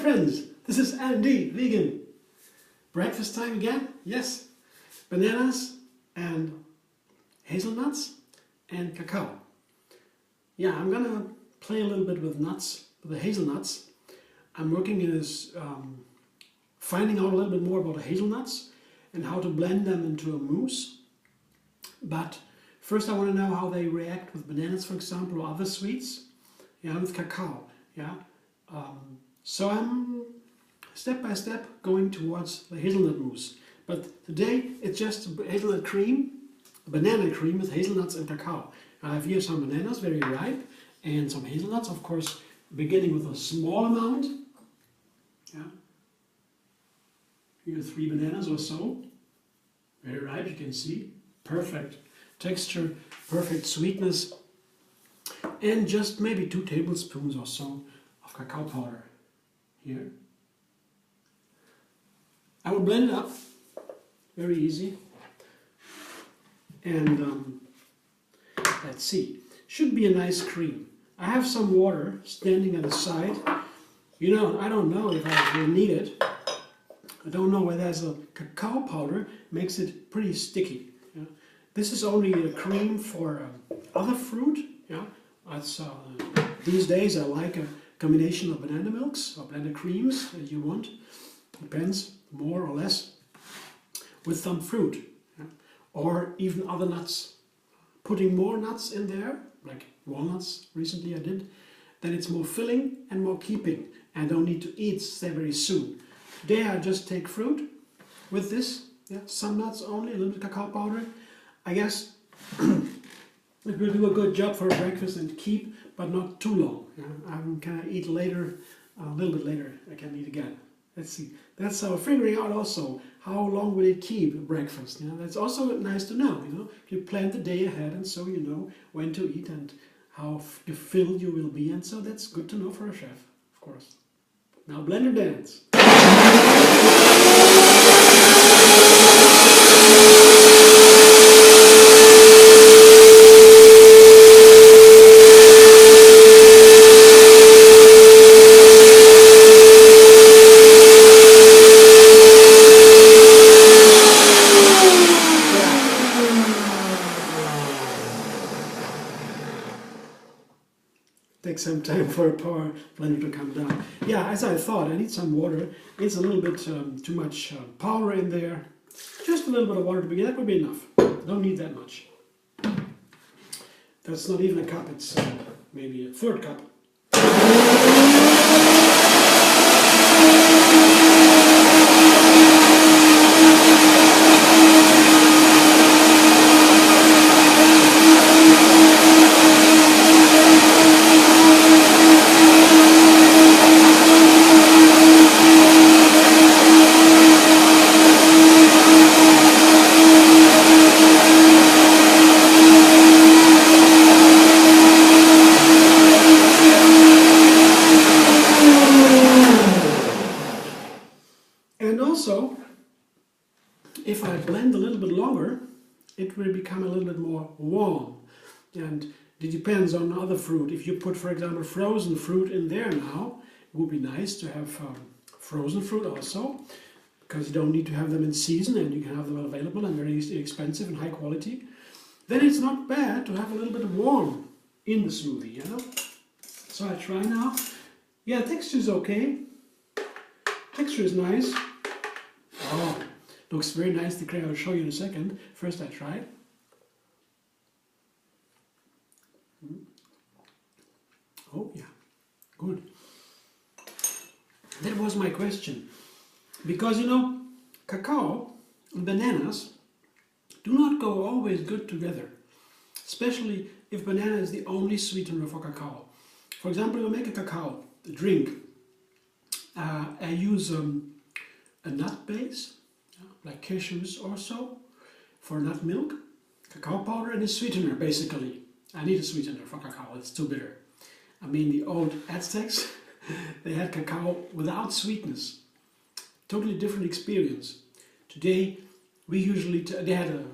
friends, this is Andy, vegan. Breakfast time again? Yes. Bananas and hazelnuts and cacao. Yeah, I'm gonna play a little bit with nuts, with the hazelnuts. I'm working in this, finding out a little bit more about the hazelnuts and how to blend them into a mousse. But first I want to know how they react with bananas, for example, or other sweets. Yeah, with cacao. Yeah. So I'm step by step going towards the hazelnut mousse. But today it's just hazelnut cream, banana cream with hazelnuts and cacao. I have here some bananas, very ripe, and some hazelnuts, of course, beginning with a small amount. Yeah. Here 3 bananas or so. Very ripe, you can see. Perfect texture, perfect sweetness. And just maybe 2 tablespoons or so of cacao powder here. I will blend it up, very easy. And let's see, should be a nice cream. I have some water standing at the side. You know, I don't know if I will need it. I don't know whether there's a cacao powder makes it pretty sticky. Yeah. This is only a cream for other fruit. Yeah, it's, these days I like a combination of banana milks or banana creams that you want. Depends, more or less, with some fruit. Yeah. Or even other nuts. Putting more nuts in there, like walnuts recently I did, then it's more filling and more keeping. And I don't need to eat very soon. Today I just take fruit with this, yeah, some nuts only, a little bit of cacao powder. I guess it will do a good job for breakfast and keep, but not too long. Yeah? I can eat later, a little bit later I can eat again. Let's see. That's figuring out also how long will it keep breakfast. You know? That's also nice to know. You know, you plan the day ahead, and so you know when to eat and how filled you will be, and so that's good to know for a chef, of course. Now blender dance. Take some time for a power blender to come down. Yeah, as I thought, I need some water. It's a little bit too much powder in there. Just a little bit of water to begin. That would be enough. Don't need that much. That's not even a cup. It's maybe a 1/3 cup. And also, if I blend a little bit longer, it will become a little bit more warm. And it depends on other fruit. If you put, for example, frozen fruit in there now, it would be nice to have frozen fruit also, because you don't need to have them in season and you can have them available and very expensive and high quality. Then it's not bad to have a little bit of warm in the smoothie, you know? So I try now. Yeah, texture is okay. Texture is nice. Oh, looks very nice. The Cacao I'll show you in a second. First I try it. Oh yeah, good. That was my question. Because you know, cacao and bananas do not go always good together. Especially if banana is the only sweetener for cacao. For example, you make a cacao, a drink. I use a nut base, like cashews or so, for nut milk, cacao powder, and a sweetener basically. I need a sweetener for cacao, it's too bitter. I mean, the old Aztecs, they had cacao without sweetness. Totally different experience. Today, we usually,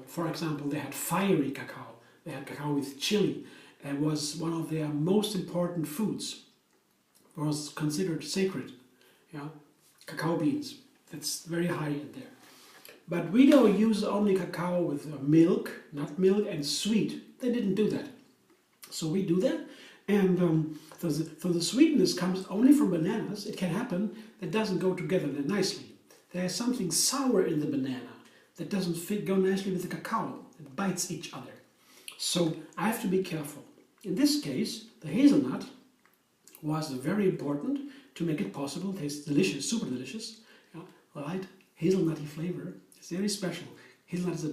for example, they had fiery cacao. They had cacao with chili. It was one of their most important foods. It was considered sacred. Yeah, cacao beans. That's very high in there. But we don't use only cacao with milk, nut milk, and sweet. They didn't do that. So we do that. And so the sweetness comes only from bananas. It can happen that doesn't go together that nicely. There's something sour in the banana that doesn't go nicely with the cacao. It bites each other. So I have to be careful. In this case, the hazelnut was very important to make it possible. It tastes delicious, super delicious. Yeah, light hazelnutty flavor. It's very special. Hazelnut is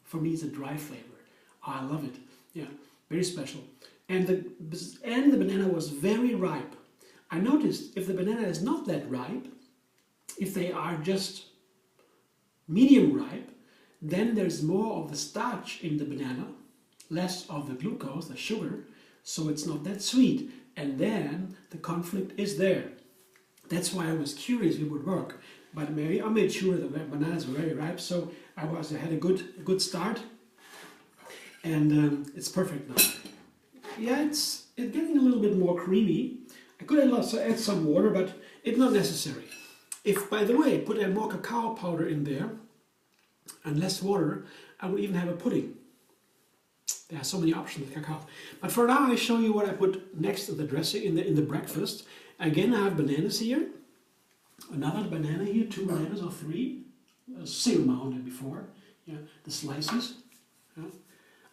for me it's a dry flavor. Oh, I love it. Yeah, very special. And the banana was very ripe. I noticed if the banana is not that ripe, if they are just medium ripe, then there's more of the starch in the banana, less of the glucose, the sugar, so it's not that sweet. And then the conflict is there. That's why I was curious if it would work. But I made sure the bananas were very ripe, so I had a good start. And it's perfect now. Yeah, it's getting a little bit more creamy. I could also add some water, but it's not necessary. If, by the way, put more cacao powder in there and less water, I will even have a pudding. There are so many options with cacao. But for now, I show you what I put next to the dressing in the breakfast. Again, I have bananas here. Another banana here, 2 bananas or 3. Same amount as before. Yeah, the slices. Yeah.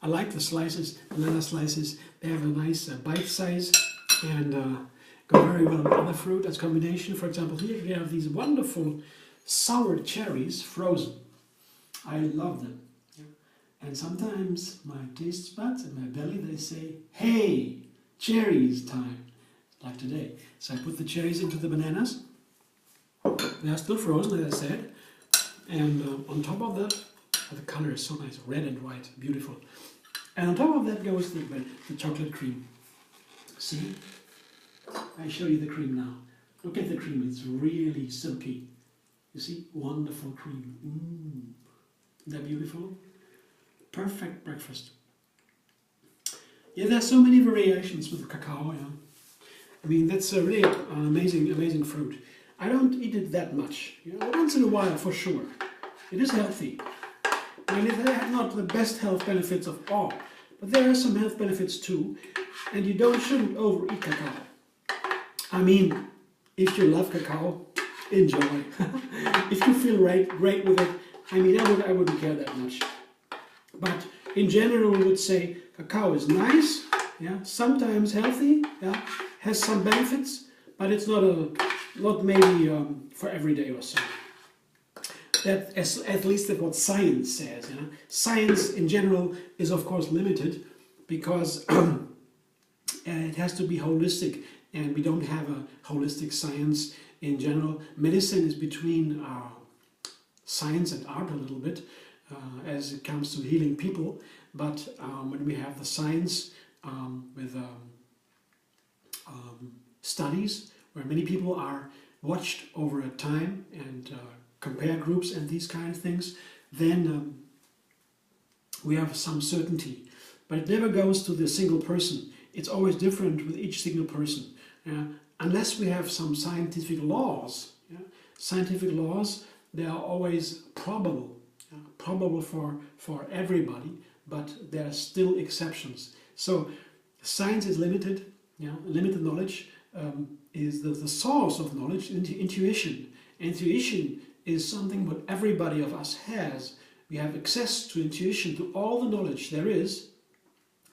I like the slices, banana slices. They have a nice bite size and go very well with other fruit as combination. For example, here we have these wonderful sour cherries frozen. I love them. Yeah. And sometimes my taste buds and my belly, they say, hey, cherries time, like today. So I put the cherries into the bananas. They are still frozen, as I said. And on top of that, the color is so nice, red and white, beautiful. And on top of that goes the chocolate cream. See? I show you the cream now. Look at the cream, it's really silky. You see? Wonderful cream. Isn't that beautiful? Perfect breakfast. Yeah, there's so many variations with cacao. Yeah, I mean that's really an amazing fruit. I don't eat it that much. You know, once in a while for sure. It is healthy. And it has not the best health benefits of all, but there are some health benefits too. And you shouldn't overeat cacao. I mean, if you love cacao, enjoy. If you feel great with it, I mean, I wouldn't care that much. But in general, we would say cacao is nice, yeah, sometimes healthy, yeah, has some benefits, but it's not maybe for every day or so. That at least that's what science says. You know? Science in general is of course limited because it has to be holistic, and we don't have a holistic science in general. Medicine is between science and art a little bit as it comes to healing people, but when we have the science with studies where many people are watched over a time and compare groups and these kind of things, then we have some certainty. But it never goes to the single person. It's always different with each single person. Unless we have some scientific laws. Yeah? Scientific laws, they are always probable. Probable for everybody, but there are still exceptions. So science is limited. Yeah? Limited knowledge is the source of knowledge, intuition. Intuition is something what everybody of us has. We have access to intuition, to all the knowledge there is.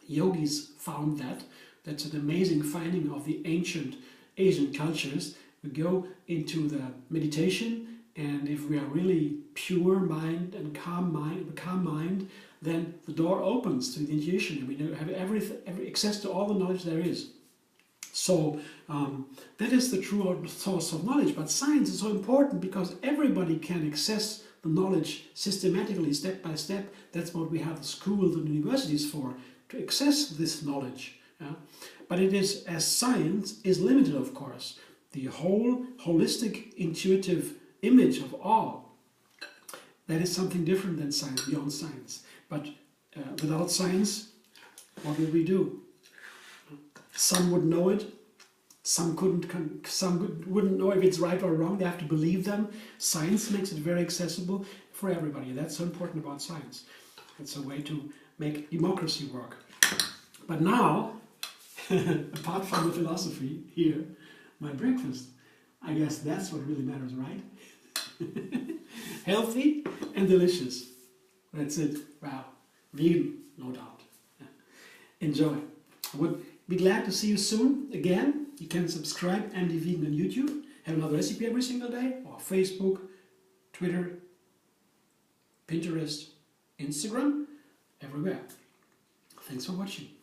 Yogis found that. That's an amazing finding of the ancient Asian cultures. We go into the meditation, and if we are really pure mind and calm mind, then the door opens to the intuition, and we have every access to all the knowledge there is. So that is the true source of knowledge. But science is so important because everybody can access the knowledge systematically, step by step. That's what we have the schools and universities for, to access this knowledge. Yeah? But it is, as science is limited, of course. The whole holistic, intuitive image of all, that is something different than science, beyond science. But without science, what will we do? Some would know it, Some wouldn't know if it's right or wrong. They have to believe them. Science makes it very accessible for everybody. That's so important about science. It's a way to make democracy work. But now, apart from the philosophy here, my breakfast. I guess that's what really matters, right? Healthy and delicious. That's it. Wow. Vegan, no doubt. Enjoy. I would be glad to see you soon again. You can subscribe MD Vegan on YouTube. Have another recipe every single day. Or Facebook, Twitter, Pinterest, Instagram. Everywhere. Thanks for watching.